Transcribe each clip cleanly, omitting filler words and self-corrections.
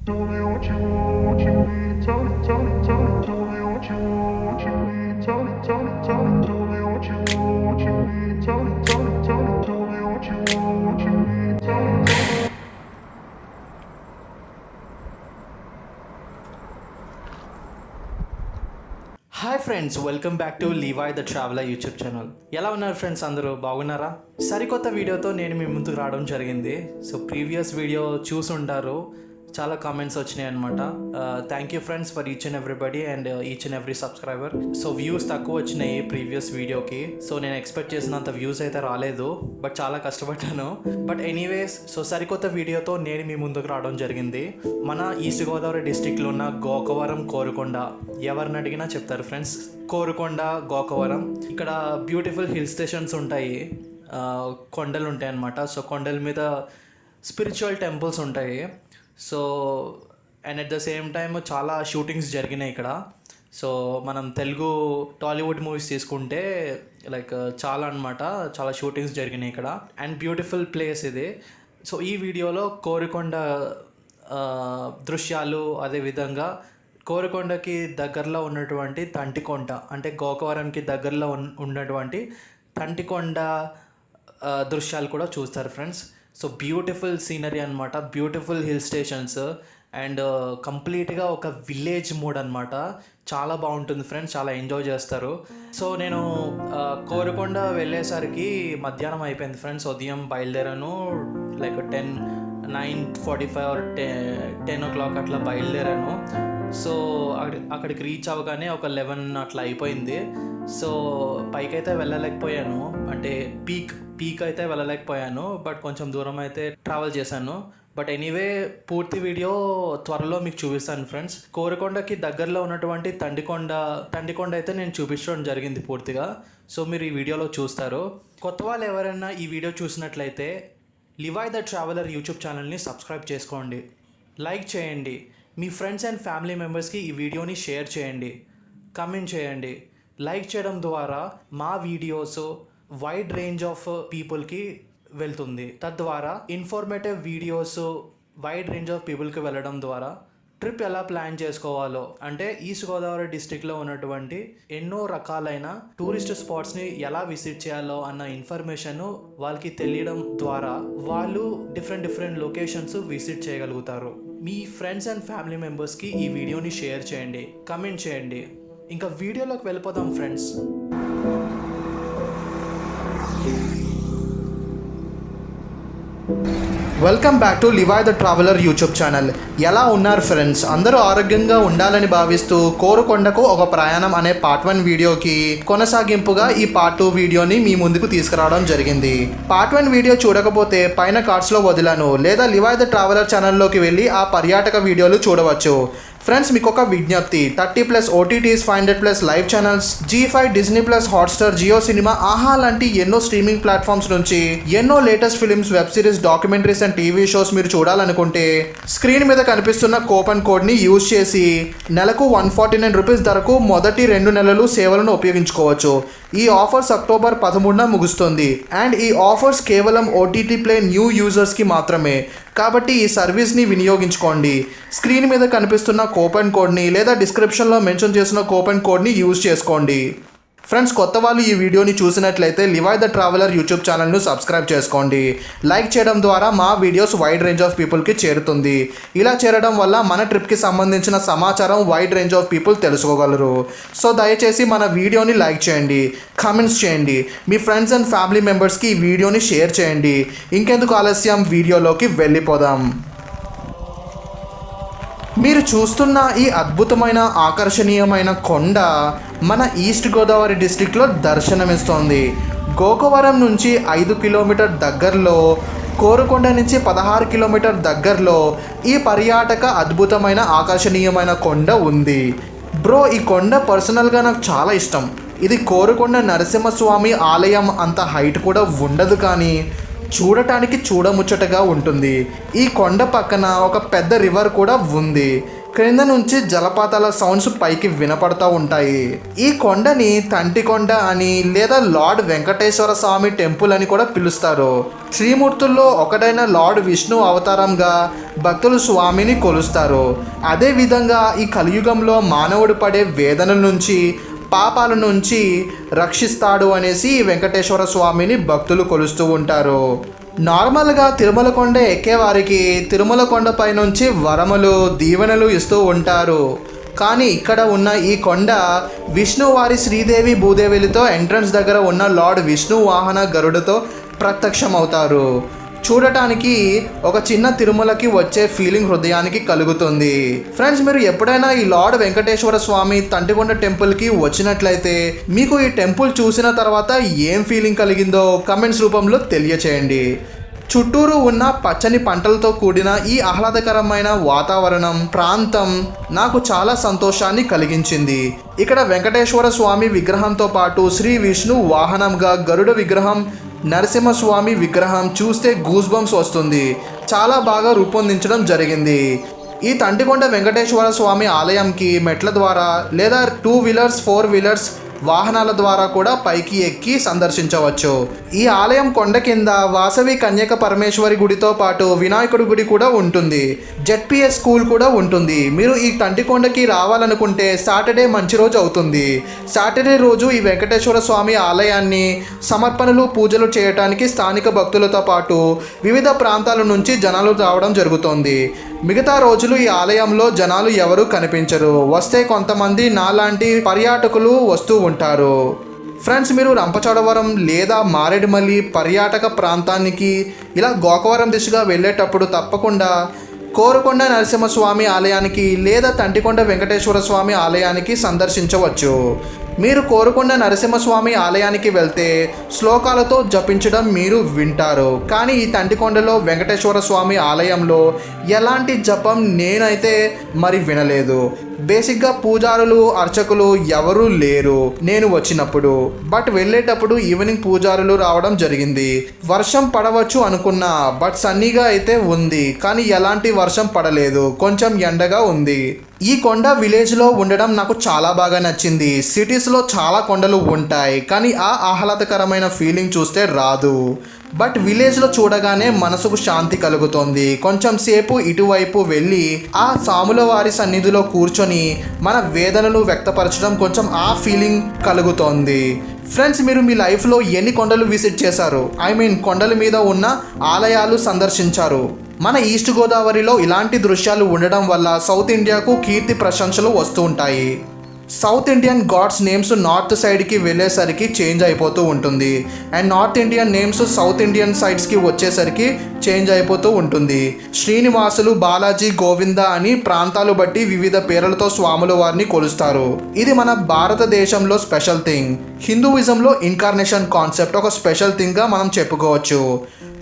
Tell me what you want, you need. Tell me, tell me, tell me. Tell me what you want, you need. Tell me, tell me, tell me. Tell me what you want, you need. Tell me, tell me, tell me. Tell me what you want, you need. Tell me, tell me. Hi friends, welcome back to లీవాయ్ the traveller YouTube channel. ఎలా ఉన్నారు friends? అందరూ బాగున్నారా? సరికొత్త వీడియోతో నేను మీ ముందుకు రావడం జరిగింది. సో ప్రీవియస్ వీడియో చూసి ఉంటారు, చాలా కామెంట్స్ వచ్చినాయి అనమాట. Thank you friends for each and everybody and each and every subscriber. So views తక్కువ వచ్చినాయి ప్రీవియస్ వీడియోకి. సో నేను ఎక్స్పెక్ట్ చేసినంత వ్యూస్ అయితే రాలేదు, బట్ చాలా కష్టపడ్డాను. బట్ ఎనీవేస్, సో సరికొత్త వీడియోతో నేను మీ ముందుకు రావడం జరిగింది. మన ఈస్ట్ గోదావరి డిస్టిక్లో ఉన్న గోకవరం, కోరుకొండ ఎవరిని అడిగినా చెప్తారు ఫ్రెండ్స్. కోరుకొండ, గోకవరం, ఇక్కడ బ్యూటిఫుల్ హిల్ స్టేషన్స్ ఉంటాయి, కొండలు ఉంటాయి అన్నమాట. సో కొండల మీద స్పిరిచువల్ టెంపుల్స్ ఉంటాయి. So and at the same time చాలా షూటింగ్స్ జరిగినాయి ఇక్కడ. సో మనం తెలుగు టాలీవుడ్ మూవీస్ తీసుకుంటే లైక్ చాలా అనమాట, చాలా షూటింగ్స్ జరిగినాయి ఇక్కడ. అండ్ బ్యూటిఫుల్ ప్లేస్ ఇది. సో ఈ వీడియోలో కోరుకొండ దృశ్యాలు, అదేవిధంగా కోరుకొండకి దగ్గరలో ఉన్నటువంటి తంటికొండ, అంటే గోకవరంకి దగ్గరలో ఉన్నటువంటి తంటికొండ దృశ్యాలు కూడా చూస్తారు ఫ్రెండ్స్. సో బ్యూటిఫుల్ సీనరీ అనమాట, బ్యూటిఫుల్ హిల్ స్టేషన్స్ అండ్ కంప్లీట్గా ఒక విలేజ్ మోడ్ అనమాట. చాలా బాగుంటుంది ఫ్రెండ్స్, చాలా ఎంజాయ్ చేస్తారు. సో నేను కోరుకొండ వెళ్ళేసరికి మధ్యాహ్నం అయిపోయింది ఫ్రెండ్స్. ఉదయం బయలుదేరాను, లైక్ 9:45 ఆర్ 10 o'clock అట్లా బయలుదేరాను. సో అక్కడికి రీచ్ అవ్వగానే ఒక 11 అట్లా అయిపోయింది. సో పైకైతే వెళ్ళలేకపోయాను, అంటే పీక్ అయితే వెళ్ళలేకపోయాను, బట్ కొంచెం దూరం అయితే ట్రావెల్ చేశాను. బట్ ఎనీవే, పూర్తి వీడియో త్వరలో మీకు చూపిస్తాను ఫ్రెండ్స్. కోరుకొండకి దగ్గరలో ఉన్నటువంటి తండికొండ అయితే నేను చూపించడం జరిగింది పూర్తిగా. సో మీరు ఈ వీడియోలో చూస్తారు. కొత్త వాళ్ళు ఎవరైనా ఈ వీడియో చూసినట్లయితే లివాయ్ ద ట్రావెలర్ యూట్యూబ్ ఛానల్ని సబ్స్క్రైబ్ చేసుకోండి, లైక్ చేయండి, మీ ఫ్రెండ్స్ అండ్ ఫ్యామిలీ మెంబర్స్కి ఈ వీడియోని షేర్ చేయండి, కమెంట్ చేయండి. లైక్ చేయడం ద్వారా మా వీడియోస్ వైడ్ రేంజ్ ఆఫ్ పీపుల్కి వెళ్తుంది. తద్వారా informative videos wide range of పీపుల్కి వెళ్ళడం ద్వారా ట్రిప్ ఎలా ప్లాన్ చేసుకోవాలో, అంటే ఈస్ట్ గోదావరి డిస్ట్రిక్ట్లో ఉన్నటువంటి ఎన్నో రకాలైన టూరిస్ట్ స్పాట్స్ని ఎలా విజిట్ చేయాలో అన్న ఇన్ఫర్మేషన్ వాళ్ళకి తెలియడం ద్వారా వాళ్ళు డిఫరెంట్ లొకేషన్స్ విజిట్ చేయగలుగుతారు. మీ ఫ్రెండ్స్ అండ్ ఫ్యామిలీ మెంబర్స్కి ఈ వీడియోని షేర్ చేయండి, కమెంట్ చేయండి. ఇంకా వీడియోలోకి వెళ్ళిపోదాం ఫ్రెండ్స్. వెల్కమ్ బ్యాక్ టు లివాయ్ ద ట్రావెలర్ యూట్యూబ్ ఛానల్. ఎలా ఉన్నారు ఫ్రెండ్స్? అందరూ ఆరోగ్యంగా ఉండాలని భావిస్తూ కోరుకొండకు ఒక ప్రయాణం అనే పార్ట్ 1 వీడియోకి కొనసాగింపుగా ఈ పార్ట్ 2 వీడియోని మీ ముందుకు తీసుకురావడం జరిగింది. పార్ట్ 1 వీడియో చూడకపోతే పైన కార్డ్స్లో వదిలాను, లేదా లివాయ్ ద ట్రావెలర్ ఛానల్లోకి వెళ్ళి ఆ పర్యాటక వీడియోలు చూడవచ్చు. ఫ్రెండ్స్, మీకు ఒక విజ్ఞప్తి: 30+ OTTs, 500+ live channels, G5, Disney+, Hotstar, Jio cinema, Aha లాంటి ఎన్నో స్ట్రీమింగ్ ప్లాట్ఫామ్స్ నుంచి ఎన్నో latest films, web series, documentaries and TV shows మీరు చూడాలనుకుంటే స్క్రీన్ మీద కనిపిస్తున్న కూపన్ కోడ్ని యూజ్ చేసి నెలకు 149 రూపీస్ ధరకు మొదటి 2 నెలలు సేవలను ఉపయోగించుకోవచ్చు. ఈ ఆఫర్స్ అక్టోబర్ 13న ముగుస్తుంది. అండ్ ఈ ఆఫర్స్ కేవలం OTT ప్లే న్యూ యూజర్స్కి మాత్రమే, కాబట్టి ఈ సర్వీస్ని వినియోగించుకోండి. స్క్రీన్ మీద కనిపిస్తున్న కూపన్ కోడ్ని లేదా డిస్క్రిప్షన్లో మెన్షన్ చేసిన కూపన్ కోడ్ని యూజ్ చేసుకోండి. ఫ్రెండ్స్, కొత్త వాళ్ళు ఈ వీడియోని చూసినట్లయితే లివాయ్ ద ట్రావెలర్ యూట్యూబ్ ఛానల్ను సబ్స్క్రైబ్ చేసుకోండి. లైక్ చేయడం ద్వారా మా వీడియోస్ వైడ్ రేంజ్ ఆఫ్ పీపుల్కి చేరుతుంది. ఇలా చేరడం వల్ల మన ట్రిప్కి సంబంధించిన సమాచారం వైడ్ రేంజ్ ఆఫ్ పీపుల్ తెలుసుకోగలరు. సో దయచేసి మన వీడియోని లైక్ చేయండి, కామెంట్స్ చేయండి, మీ ఫ్రెండ్స్ అండ్ ఫ్యామిలీ మెంబర్స్కి ఈ వీడియోని షేర్ చేయండి. ఇంకెందుకు ఆలస్యం, వీడియోలోకి వెళ్ళిపోదాం. మీరు చూస్తున్న ఈ అద్భుతమైన ఆకర్షణీయమైన కొండ మన ఈస్ట్ గోదావరి డిస్ట్రిక్ట్లో దర్శనమిస్తోంది. గోకవరం నుంచి 5 కిలోమీటర్ దగ్గరలో, కోరుకొండ నుంచి 16 కిలోమీటర్ దగ్గరలో ఈ పర్యాటక అద్భుతమైన ఆకర్షణీయమైన కొండ ఉంది. బ్రో, ఈ కొండ పర్సనల్గా నాకు చాలా ఇష్టం. ఇది కోరుకొండ నరసింహస్వామి ఆలయం అంత హైట్ కూడా ఉండదు, కానీ చూడటానికి చూడముచ్చటగా ఉంటుంది. ఈ కొండ పక్కన ఒక పెద్ద రివర్ కూడా ఉంది. క్రింద నుంచి జలపాతాల సౌండ్స్ పైకి వినపడతా ఉంటాయి. ఈ కొండని తంటికొండ అని లేదా లార్డ్ వెంకటేశ్వర స్వామి టెంపుల్ అని కూడా పిలుస్తారు. త్రిమూర్తుల్లో ఒకటైన లార్డ్ విష్ణు అవతారంగా భక్తులు స్వామిని కొలుస్తారు. అదేవిధంగా ఈ కలియుగంలో మానవుడు పడే వేదనల నుంచి పాపాల నుంచి రక్షిస్తాడు అనేసి వెంకటేశ్వర స్వామిని భక్తులు కొలుస్తూ ఉంటారు. నార్మల్గా తిరుమల కొండ ఎక్కేవారికి తిరుమల కొండపై నుంచి వరములు దీవెనలు ఇస్తూ ఉంటారు. కానీ ఇక్కడ ఉన్న ఈ కొండ విష్ణువారి శ్రీదేవి భూదేవిలతో ఎంట్రన్స్ దగ్గర ఉన్న లార్డ్ విష్ణు వాహన గరుడుతో ప్రత్యక్షమవుతారు. చూడటానికి ఒక చిన్న తిరుమలకి వచ్చే ఫీలింగ్ హృదయానికి కలుగుతుంది. ఫ్రెండ్స్, మీరు ఎప్పుడైనా ఈ లార్డ్ వెంకటేశ్వర స్వామి తంటికొండ టెంపుల్కి వచ్చినట్లయితే మీకు ఈ టెంపుల్ చూసిన తర్వాత ఏం ఫీలింగ్ కలిగిందో కమెంట్స్ రూపంలో తెలియచేయండి. చుట్టూరు ఉన్న పచ్చని పంటలతో కూడిన ఈ ఆహ్లాదకరమైన వాతావరణం ప్రాంతం నాకు చాలా సంతోషాన్ని కలిగించింది. ఇక్కడ వెంకటేశ్వర స్వామి విగ్రహంతో పాటు శ్రీ విష్ణు వాహనంగా గరుడ విగ్రహం, నరసింహస్వామి విగ్రహం చూస్తే గూస్ బంప్స్ వస్తుంది. చాలా బాగా రూపొందించడం జరిగింది. ఈ తంటికొండ వెంకటేశ్వర స్వామి ఆలయంకి మెట్ల ద్వారా లేదా 2 వీలర్స్ 4 వీలర్స్ వాహనాల ద్వారా కూడా పైకి ఎక్కి సందర్శించవచ్చు. ఈ ఆలయం కొండ కింద వాసవి కన్యక పరమేశ్వరి గుడితో పాటు వినాయకుడి గుడి కూడా ఉంటుంది. జెడ్పిఎస్ స్కూల్ కూడా ఉంటుంది. మీరు ఈ తంటికొండకి రావాలనుకుంటే సాటర్డే మంచి రోజు అవుతుంది. సాటర్డే రోజు ఈ వెంకటేశ్వర స్వామి ఆలయాన్ని సమర్పణలు పూజలు చేయడానికి స్థానిక భక్తులతో పాటు వివిధ ప్రాంతాల నుంచి జనాలు రావడం జరుగుతుంది. మిగతా రోజులు ఈ ఆలయంలో జనాలు ఎవరూ కనిపించరు. వస్తే కొంతమంది నాలాంటి పర్యాటకులు వస్తూ ఉంటారు. ఫ్రెండ్స్, మీరు రంపచోడవరం లేదా మారేడుమల్లి పర్యాటక ప్రాంతానికి ఇలా గోకవరం దిశగా వెళ్ళేటప్పుడు తప్పకుండా కోరుకొండ నరసింహస్వామి ఆలయానికి లేదా తంటికొండ వెంకటేశ్వర స్వామి ఆలయానికి సందర్శించవచ్చు. మీరు కోరుకొండ నరసింహస్వామి ఆలయానికి వెళ్తే శ్లోకాలతో జపించడం మీరు వింటారు. కానీ ఈ తంటికొండలో వెంకటేశ్వర స్వామి ఆలయంలో ఎలాంటి జపం నేనైతే మరి వినలేదు. బేసిక్గా పూజారులు అర్చకులు ఎవరూ లేరు నేను వచ్చినప్పుడు. బట్ వెళ్ళేటప్పుడు ఈవినింగ్ పూజారులు రావడం జరిగింది. వర్షం పడవచ్చు అనుకున్నా, బట్ సన్నీగా అయితే ఉంది. కానీ ఎలాంటి వర్షం పడలేదు, కొంచెం ఎండగా ఉంది. ఈ కొండ విలేజ్లో ఉండడం నాకు చాలా బాగా నచ్చింది. సిటీస్లో చాలా కొండలు ఉంటాయి, కానీ ఆ ఆహ్లాదకరమైన ఫీలింగ్ చూస్తే రాదు. బట్ విలేజ్లో చూడగానే మనసుకు శాంతి కలుగుతుంది. కొంచెం సేపు ఇటువైపు వెళ్ళి ఆ సాముల వారి సన్నిధిలో కూర్చొని మన వేదనలు వ్యక్తపరచడం కొంచెం ఆ ఫీలింగ్ కలుగుతోంది. ఫ్రెండ్స్, మీరు మీ లైఫ్లో ఎన్ని కొండలు విజిట్ చేశారు? కొండల మీద ఉన్న ఆలయాలు సందర్శించారు? మన ఈస్ట్ గోదావరిలో ఇలాంటి దృశ్యాలు ఉండడం వల్ల సౌత్ ఇండియాకు కీర్తి ప్రశంసలు వస్తూ ఉంటాయి. South Indian gods names north సైడ్కి వెళ్ళేసరికి చేంజ్ అయిపోతూ ఉంటుంది. And north Indian names south Indian సైడ్స్కి వచ్చేసరికి చేంజ్ అయిపోతూ ఉంటుంది. శ్రీనివాసులు, బాలాజీ, గోవింద అని ప్రాంతాలు బట్టి వివిధ పేర్లతో స్వాముల వారిని కొలుస్తారు. ఇది మన భారతదేశంలో స్పెషల్ థింగ్. హిందూయిజంలో ఇన్కార్నేషన్ కాన్సెప్ట్ ఒక స్పెషల్ థింగ్గా మనం చెప్పుకోవచ్చు.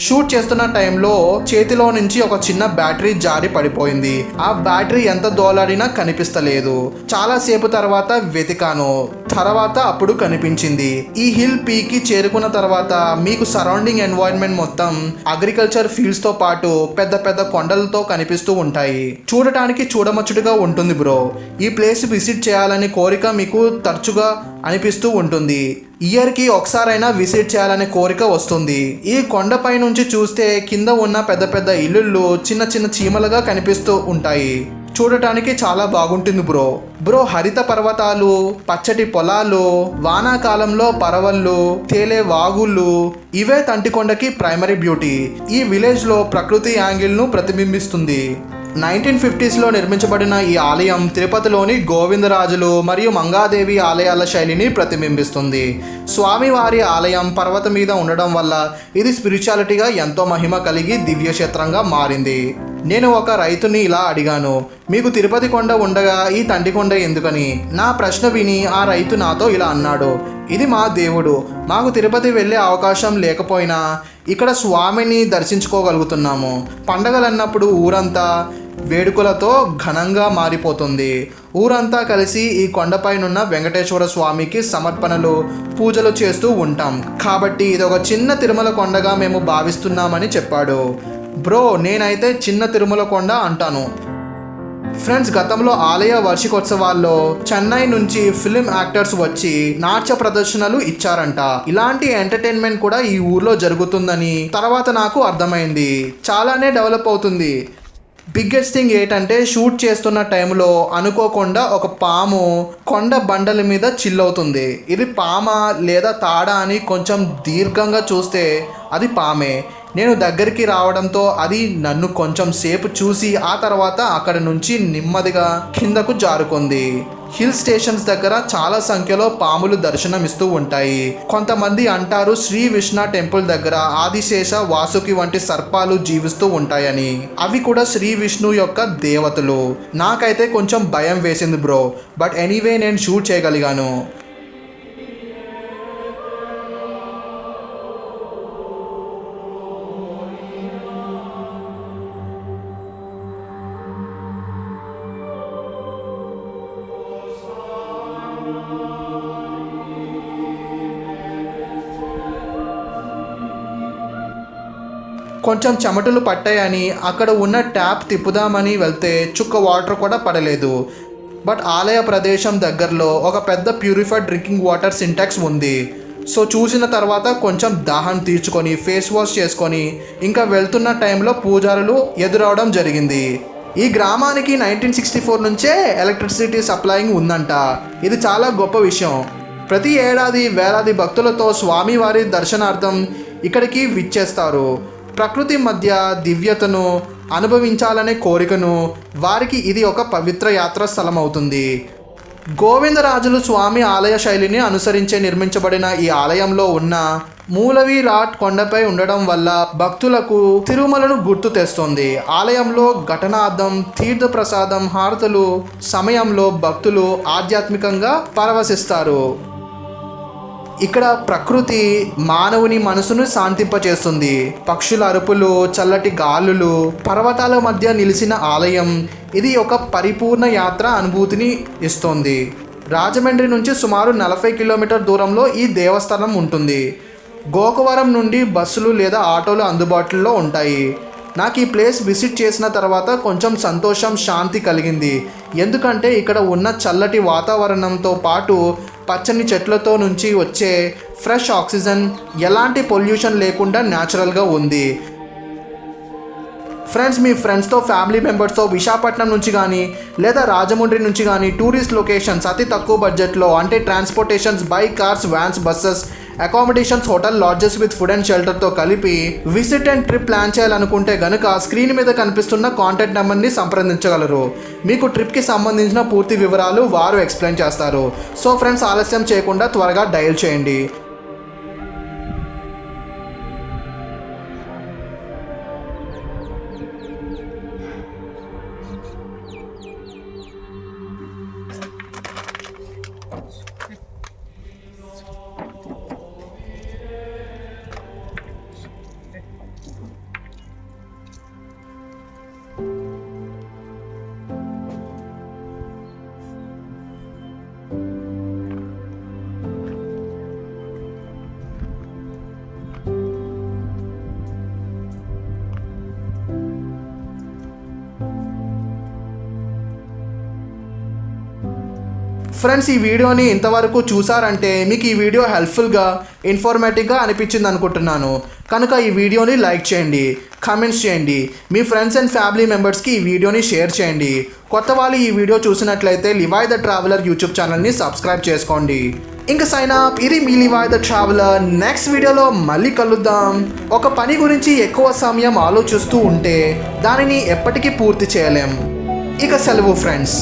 షూట్ చేస్తున్న టైంలో చేతిలో నుంచి ఒక చిన్న బ్యాటరీ జారి పడిపోయింది. ఆ బ్యాటరీ ఎంత దోలాడినా కనిపిస్తలేదు. చాలాసేపు తర్వాత వెతికాను, తర్వాత అప్పుడు కనిపించింది. ఈ హిల్ పీకి చేరుకున్న తర్వాత మీకు సరౌండింగ్ ఎన్వైరన్మెంట్ మొత్తం అగ్రికల్చర్ ఫీల్డ్స్ తో పాటు పెద్ద పెద్ద కొండలతో కనిపిస్తూ ఉంటాయి. చూడటానికి చూడముచ్చటగా ఉంటుంది బ్రో. ఈ ప్లేస్ విజిట్ చేయాలని కోరిక మీకు తరచుగా అనిపిస్తూ ఉంటుంది. ఇయర్కి ఒకసారైనా విజిట్ చేయాలనే కోరిక వస్తుంది. ఈ కొండపై నుంచి చూస్తే కింద ఉన్న పెద్ద పెద్ద ఇల్లుళ్ళు చిన్న చిన్న చీమలుగా కనిపిస్తూ ఉంటాయి. చూడటానికి చాలా బాగుంటుంది బ్రో. హరిత పర్వతాలు, పచ్చటి పొలాలు, వానాకాలంలో పరవళ్ళు, తేలే వాగుళ్ళు, ఇవే తంటికొండకి ప్రైమరీ బ్యూటీ. ఈ విలేజ్లో ప్రకృతి యాంగిల్ను ప్రతిబింబిస్తుంది. 1950స్లో నిర్మించబడిన ఈ ఆలయం తిరుపతిలోని గోవిందరాజులు మరియు మంగాదేవి ఆలయాల శైలిని ప్రతిబింబిస్తుంది. స్వామివారి ఆలయం పర్వతం మీద ఉండడం వల్ల ఇది స్పిరిచువాలిటీగా ఎంతో మహిమ కలిగి దివ్యక్షేత్రంగా మారింది. నేను ఒక రైతుని ఇలా అడిగాను, మీకు తిరుపతి కొండ ఉండగా ఈ తంటికొండ ఎందుకని? నా ప్రశ్న విని ఆ రైతు నాతో ఇలా అన్నాడు, ఇది మా దేవుడు. మాకు తిరుపతి వెళ్ళే అవకాశం లేకపోయినా ఇక్కడ స్వామిని దర్శించుకోగలుగుతున్నాము. పండగలన్నప్పుడు ఊరంతా వేడుకలతో ఘనంగా మారిపోతుంది. ఊరంతా కలిసి ఈ కొండపైనున్న వెంకటేశ్వర స్వామికి సమర్పణలు పూజలు చేస్తూ ఉంటాం. కాబట్టి ఇది ఒక చిన్న తిరుమల కొండగా మేము భావిస్తున్నామని చెప్పాడు. బ్రో, నేనైతే చిన్న తిరుమల కొండ అంటాను. ఫ్రెండ్స్, గతంలో ఆలయ వార్షికోత్సవాల్లో చెన్నై నుంచి ఫిల్మ్ యాక్టర్స్ వచ్చి నాట్య ప్రదర్శనలు ఇచ్చారంట. ఇలాంటి ఎంటర్టైన్మెంట్ కూడా ఈ ఊర్లో జరుగుతుందని తర్వాత నాకు అర్థమైంది. చాలానే డెవలప్ అవుతుంది. బిగ్గెస్ట్ థింగ్ ఏంటంటే, షూట్ చేస్తున్న టైంలో అనుకోకుండా ఒక పాము కొండ బండల మీద చిల్లవుతుంది. ఇది పామా లేదా తాడా అని కొంచెం దీర్ఘంగా చూస్తే అది పామే. నేను దగ్గరికి రావడంతో అది నన్ను కొంచెం సేపు చూసి ఆ తర్వాత అక్కడ నుంచి నెమ్మదిగా కిందకు జారుకుంది. హిల్ స్టేషన్స్ దగ్గర చాలా సంఖ్యలో పాములు దర్శనమిస్తూ ఉంటాయి. కొంతమంది అంటారు శ్రీ విష్ణు టెంపుల్ దగ్గర ఆదిశేష, వాసుకి వంటి సర్పాలు జీవిస్తూ ఉంటాయని. అవి కూడా శ్రీ విష్ణు యొక్క దేవతలు. నాకైతే కొంచెం భయం వేసింది బ్రో, బట్ ఎనీవే నేను షూట్ చేయగలిగాను. కొంచెం చెమటలు పట్టాయని అక్కడ ఉన్న ట్యాప్ తిప్పుదామని వెళ్తే చుక్క వాటర్ కూడా పడలేదు. బట్ ఆలయ ప్రదేశం దగ్గరలో ఒక పెద్ద ప్యూరిఫైడ్ డ్రింకింగ్ వాటర్ సింటాక్స్ ఉంది. సో చూసిన తర్వాత కొంచెం దాహం తీర్చుకొని ఫేస్ వాష్ చేసుకొని ఇంకా వెళ్తున్న టైంలో పూజారులు ఎదురవడం జరిగింది. ఈ గ్రామానికి 1964 నుంచే ఎలక్ట్రిసిటీ సప్లయింగ్ ఉందంట. ఇది చాలా గొప్ప విషయం. ప్రతి ఏడాది వేలాది భక్తులతో స్వామివారి దర్శనార్థం ఇక్కడికి విచ్చేస్తారు. ప్రకృతి మధ్య దివ్యతను అనుభవించాలనే కోరికను వారికి ఇది ఒక పవిత్ర యాత్రా స్థలం అవుతుంది. గోవిందరాజులు స్వామి ఆలయ శైలిని అనుసరించే నిర్మించబడిన ఈ ఆలయంలో ఉన్న మూలవిరాట్ కొండపై ఉండడం వల్ల భక్తులకు తిరుమలను గుర్తు తెస్తుంది. ఆలయంలో ఘటనార్థం, తీర్థ ప్రసాదం, హారతులు సమయంలో భక్తులు ఆధ్యాత్మికంగా పరవశిస్తారు. ఇక్కడ ప్రకృతి మానవుని మనసును శాంతింపచేస్తుంది. పక్షుల అరుపులు, చల్లటి గాలులు, పర్వతాల మధ్య నిలిచిన ఆలయం ఇది ఒక పరిపూర్ణ యాత్ర అనుభూతిని ఇస్తుంది. రాజమండ్రి నుంచి సుమారు 40 కిలోమీటర్ దూరంలో ఈ దేవస్థానం ఉంటుంది. గోకవరం నుండి బస్సులు లేదా ఆటోలు అందుబాటులో ఉంటాయి. నాకు ఈ ప్లేస్ విజిట్ చేసిన తర్వాత కొంచెం సంతోషం, శాంతి కలిగింది. ఎందుకంటే ఇక్కడ ఉన్న చల్లటి వాతావరణంతో పాటు పచ్చని చెట్లతో నుంచి వచ్చే ఫ్రెష్ ఆక్సిజన్ ఎలాంటి పొల్యూషన్ లేకుండా న్యాచురల్గా ఉంది. ఫ్రెండ్స్, మీ ఫ్రెండ్స్తో, ఫ్యామిలీ మెంబర్స్తో విశాఖపట్నం నుంచి కానీ లేదా రాజమండ్రి నుంచి కానీ టూరిస్ట్ లొకేషన్స్ అతి తక్కువ బడ్జెట్లో అంటే transportations by cars, vans, buses, accommodations, hotel, lodges with food and షెల్టర్తో కలిపి విజిట్ అండ్ ట్రిప్ ప్లాన్ చేయాలనుకుంటే గనుక స్క్రీన్ మీద కనిపిస్తున్న కాంటాక్ట్ నెంబర్ని సంప్రదించగలరు. మీకు ట్రిప్కి సంబంధించిన పూర్తి వివరాలు వారు ఎక్స్ప్లెయిన్ చేస్తారు. సో ఫ్రెండ్స్, ఆలస్యం చేయకుండా త్వరగా డయల్ చేయండి. ఫ్రెండ్స్, ఈ వీడియోని ఇంతవరకు చూసారంటే మీకు ఈ వీడియో హెల్ప్ఫుల్గా, ఇన్ఫర్మేటివ్గా అనిపించింది అనుకుంటున్నాను. కనుక ఈ వీడియోని లైక్ చేయండి, కామెంట్స్ చేయండి, మీ ఫ్రెండ్స్ అండ్ ఫ్యామిలీ మెంబర్స్కి ఈ వీడియోని షేర్ చేయండి. కొత్త వాళ్ళు ఈ వీడియో చూసినట్లయితే లివాయ్ ద ట్రావెలర్ యూట్యూబ్ ఛానల్ని సబ్స్క్రైబ్ చేసుకోండి. ఇంకా సైన్ అప్. ఇది మీ లివాయ్ ద ట్రావెలర్. నెక్స్ట్ వీడియోలో మళ్ళీ కలుద్దాం. ఒక పని గురించి ఎక్కువ సమయం ఆలోచిస్తూ ఉంటే దానిని ఎప్పటికీ పూర్తి చేయలేం. ఇక సెలవు friends.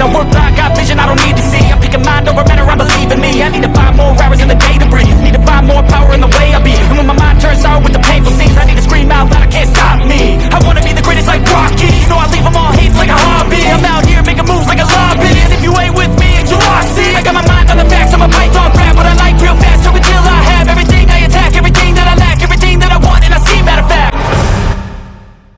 I work, I got vision, I don't need to see. I'm picking mind over matter, I believe in me. I need to find more